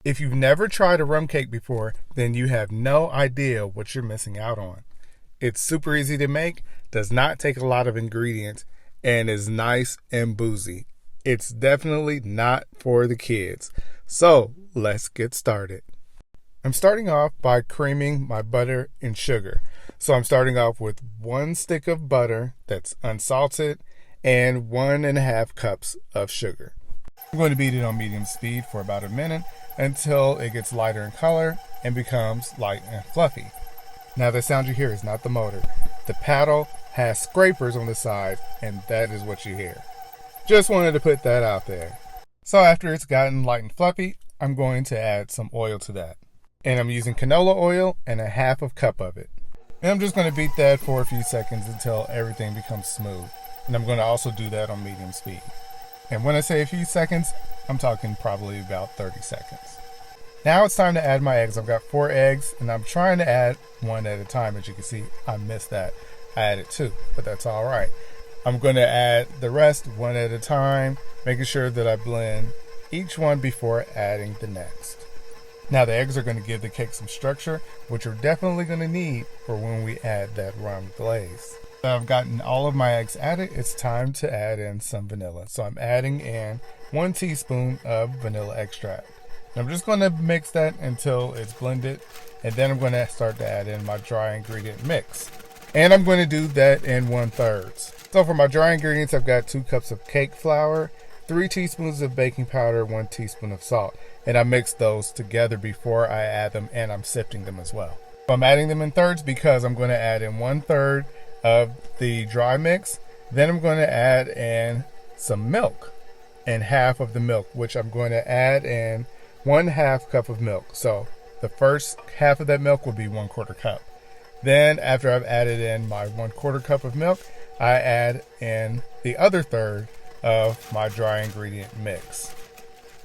If you've never tried a rum cake before, then you have no idea what you're missing out on. It's super easy to make, does not take a lot of ingredients, and is nice and boozy. It's definitely not for the kids. So let's get started. I'm starting off by creaming my butter and sugar. So I'm starting off with 1 stick of butter that's unsalted and 1.5 cups of sugar. I'm going to beat it on medium speed for about a minute until it gets lighter in color and becomes light and fluffy. Now the sound you hear is not the motor. The paddle has scrapers on the side, and that is what you hear. Just wanted to put that out there. So after it's gotten light and fluffy, I'm going to add some oil to that. And I'm using canola oil and 1/2 cup of it. And I'm just going to beat that for a few seconds until everything becomes smooth. And I'm going to also do that on medium speed. And when I say a few seconds, I'm talking probably about 30 seconds. Now it's time to add my eggs. I've got 4 eggs, and I'm trying to add 1 at a time. As you can see, I missed that. I added 2, but that's all right. I'm going to add the rest 1 at a time, making sure that I blend each one before adding the next. Now the eggs are going to give the cake some structure, which we're definitely going to need for when we add that rum glaze. So I've gotten all of my eggs added. It's time to add in some vanilla. So I'm adding in 1 teaspoon of vanilla extract. And I'm just going to mix that until it's blended, and then I'm going to start to add in my dry ingredient mix. And I'm going to do that in 1/3. So for my dry ingredients, I've got 2 cups of cake flour, 3 teaspoons of baking powder, 1 teaspoon of salt. And I mix those together before I add them, and I'm sifting them as well. So I'm adding them in thirds because I'm going to add in 1/3 of the dry mix. Then I'm going to add in some milk and 1/2 of the milk, which I'm going to add in 1/2 cup of milk. So the first half of that milk will be 1/4 cup. Then after I've added in my 1/4 cup of milk, I add in the other third of my dry ingredient mix.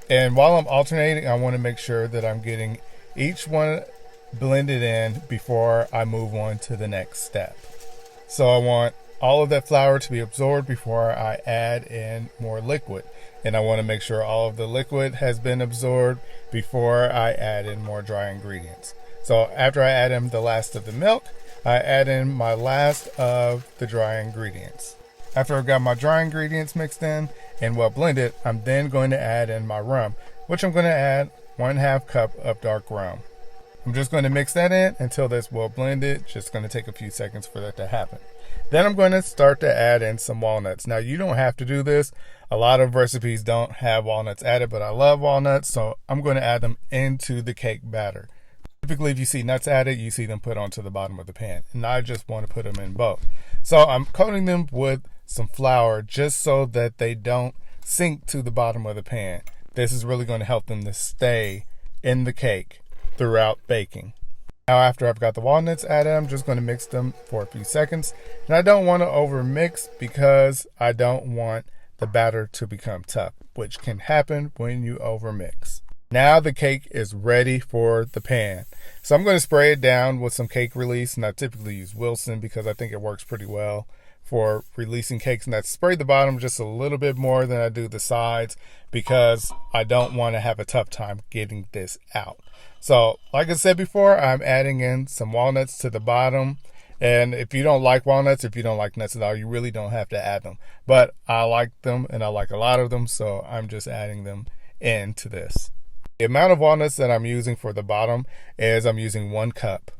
And while I'm alternating, I want to make sure that I'm getting each one blended in before I move on to the next step. So I want all of that flour to be absorbed before I add in more liquid. And I want to make sure all of the liquid has been absorbed before I add in more dry ingredients. So after I add in the last of the milk, I add in my last of the dry ingredients. After I've got my dry ingredients mixed in and well blended, I'm then going to add in my rum, which I'm going to add 1/2 cup of dark rum. I'm just going to mix that in until that's well blended. Just going to take a few seconds for that to happen. Then I'm going to start to add in some walnuts. Now you don't have to do this. A lot of recipes don't have walnuts added, but I love walnuts, so I'm going to add them into the cake batter. Typically, if you see nuts added, you see them put onto the bottom of the pan, and I just want to put them in both. So I'm coating them with some flour just so that they don't sink to the bottom of the pan. This is really going to help them to stay in the cake throughout baking. Now after I've got the walnuts added, I'm just going to mix them for a few seconds. And I don't want to over mix because I don't want the batter to become tough, which can happen when you over mix. Now the cake is ready for the pan. So I'm going to spray it down with some cake release, and I typically use Wilson because I think it works pretty well for releasing cakes. And I spray the bottom just a little bit more than I do the sides because I don't want to have a tough time getting this out. So like I said before, I'm adding in some walnuts to the bottom. And if you don't like walnuts, if you don't like nuts at all, you really don't have to add them. But I like them, and I like a lot of them, so I'm just adding them into this. The amount of walnuts that I'm using for the bottom is I'm using 1 cup.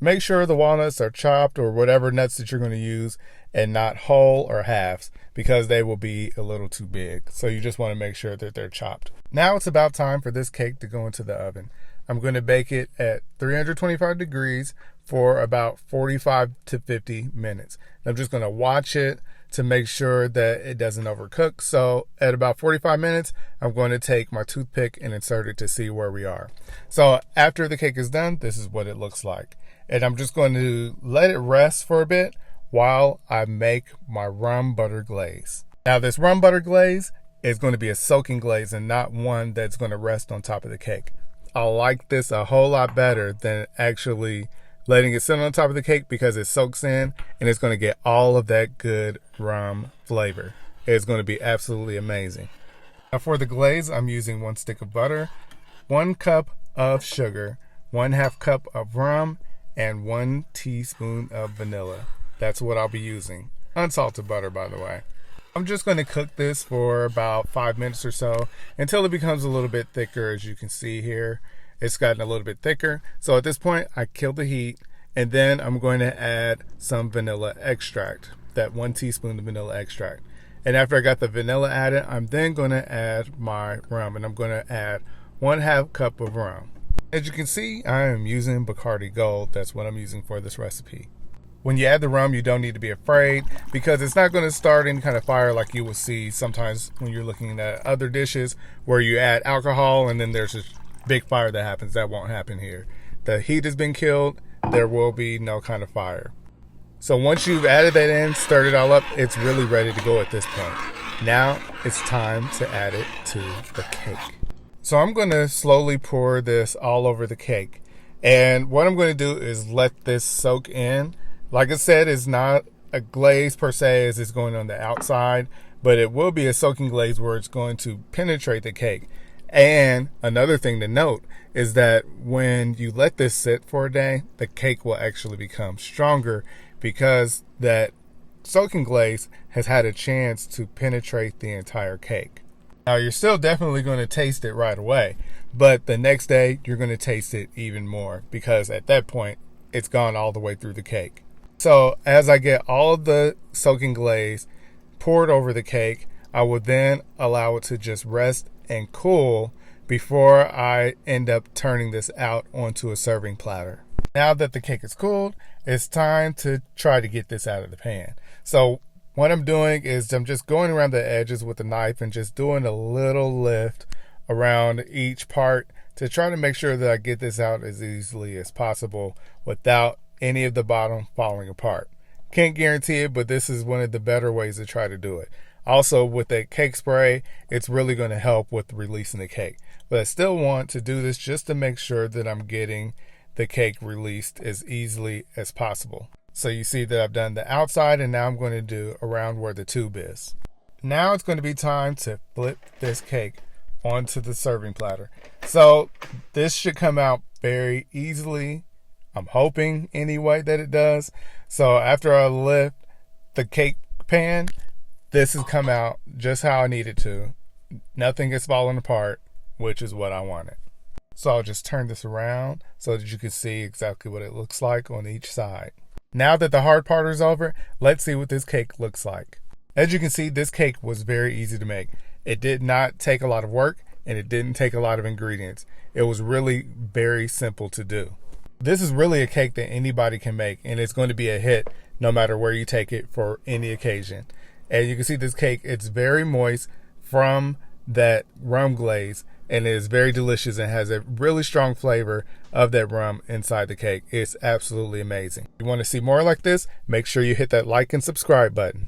Make sure the walnuts are chopped or whatever nuts that you're going to use and not whole or halves because they will be a little too big. So you just want to make sure that they're chopped. Now it's about time for this cake to go into the oven. I'm going to bake it at 325 degrees for about 45 to 50 minutes. I'm just going to watch it to make sure that it doesn't overcook. So at about 45 minutes, I'm going to take my toothpick and insert it to see where we are. So after the cake is done, this is what it looks like. And I'm just going to let it rest for a bit while I make my rum butter glaze. Now this rum butter glaze is going to be a soaking glaze and not one that's going to rest on top of the cake. I like this a whole lot better than actually letting it sit on top of the cake because it soaks in and it's going to get all of that good rum flavor. It's going to be absolutely amazing. Now for the glaze, I'm using 1 stick of butter, 1 cup of sugar, 1/2 cup of rum, and 1 teaspoon of vanilla. That's what I'll be using. Unsalted butter, by the way. I'm just going to cook this for about 5 minutes or so until it becomes a little bit thicker. As you can see here, it's gotten a little bit thicker. So at this point, I kill the heat, and then I'm going to add some vanilla extract, that 1 teaspoon of vanilla extract. And after I got the vanilla added, I'm then going to add my rum, and I'm going to add 1/2 cup of rum. As you can see, I am using Bacardi Gold. That's what I'm using for this recipe. When you add the rum, you don't need to be afraid because it's not going to start any kind of fire like you will see sometimes when you're looking at other dishes where you add alcohol and then there's this big fire that happens. That won't happen here. The heat has been killed. There will be no kind of fire. So once you've added that in, stirred it all up, it's really ready to go at this point. Now it's time to add it to the cake. So I'm going to slowly pour this all over the cake. And what I'm going to do is let this soak in. Like I said, it's not a glaze per se as it's going on the outside, but it will be a soaking glaze where it's going to penetrate the cake. And another thing to note is that when you let this sit for a day, the cake will actually become stronger because that soaking glaze has had a chance to penetrate the entire cake. Now you're still definitely going to taste it right away, but the next day you're going to taste it even more because at that point it's gone all the way through the cake. So as I get all of the soaking glaze poured over the cake, I will then allow it to just rest and cool before I end up turning this out onto a serving platter. Now that the cake is cooled, it's time to try to get this out of the pan. So what I'm doing is I'm just going around the edges with a knife and just doing a little lift around each part to try to make sure that I get this out as easily as possible without any of the bottom falling apart. Can't guarantee it, but this is one of the better ways to try to do it. Also, with that cake spray, it's really going to help with releasing the cake. But I still want to do this just to make sure that I'm getting the cake released as easily as possible. So you see that I've done the outside, and now I'm going to do around where the tube is. Now it's going to be time to flip this cake onto the serving platter. So this should come out very easily. I'm hoping anyway that it does. So after I lift the cake pan, this has come out just how I need it to. Nothing is falling apart, which is what I wanted. So I'll just turn this around so that you can see exactly what it looks like on each side. Now that the hard part is over, let's see what this cake looks like. As you can see, this cake was very easy to make. It did not take a lot of work and it didn't take a lot of ingredients. It was really very simple to do. This is really a cake that anybody can make, and it's going to be a hit no matter where you take it for any occasion. And you can see this cake, it's very moist from that rum glaze, and it is very delicious and has a really strong flavor of that rum inside the cake. It's absolutely amazing. If you want to see more like this, make sure you hit that like and subscribe button.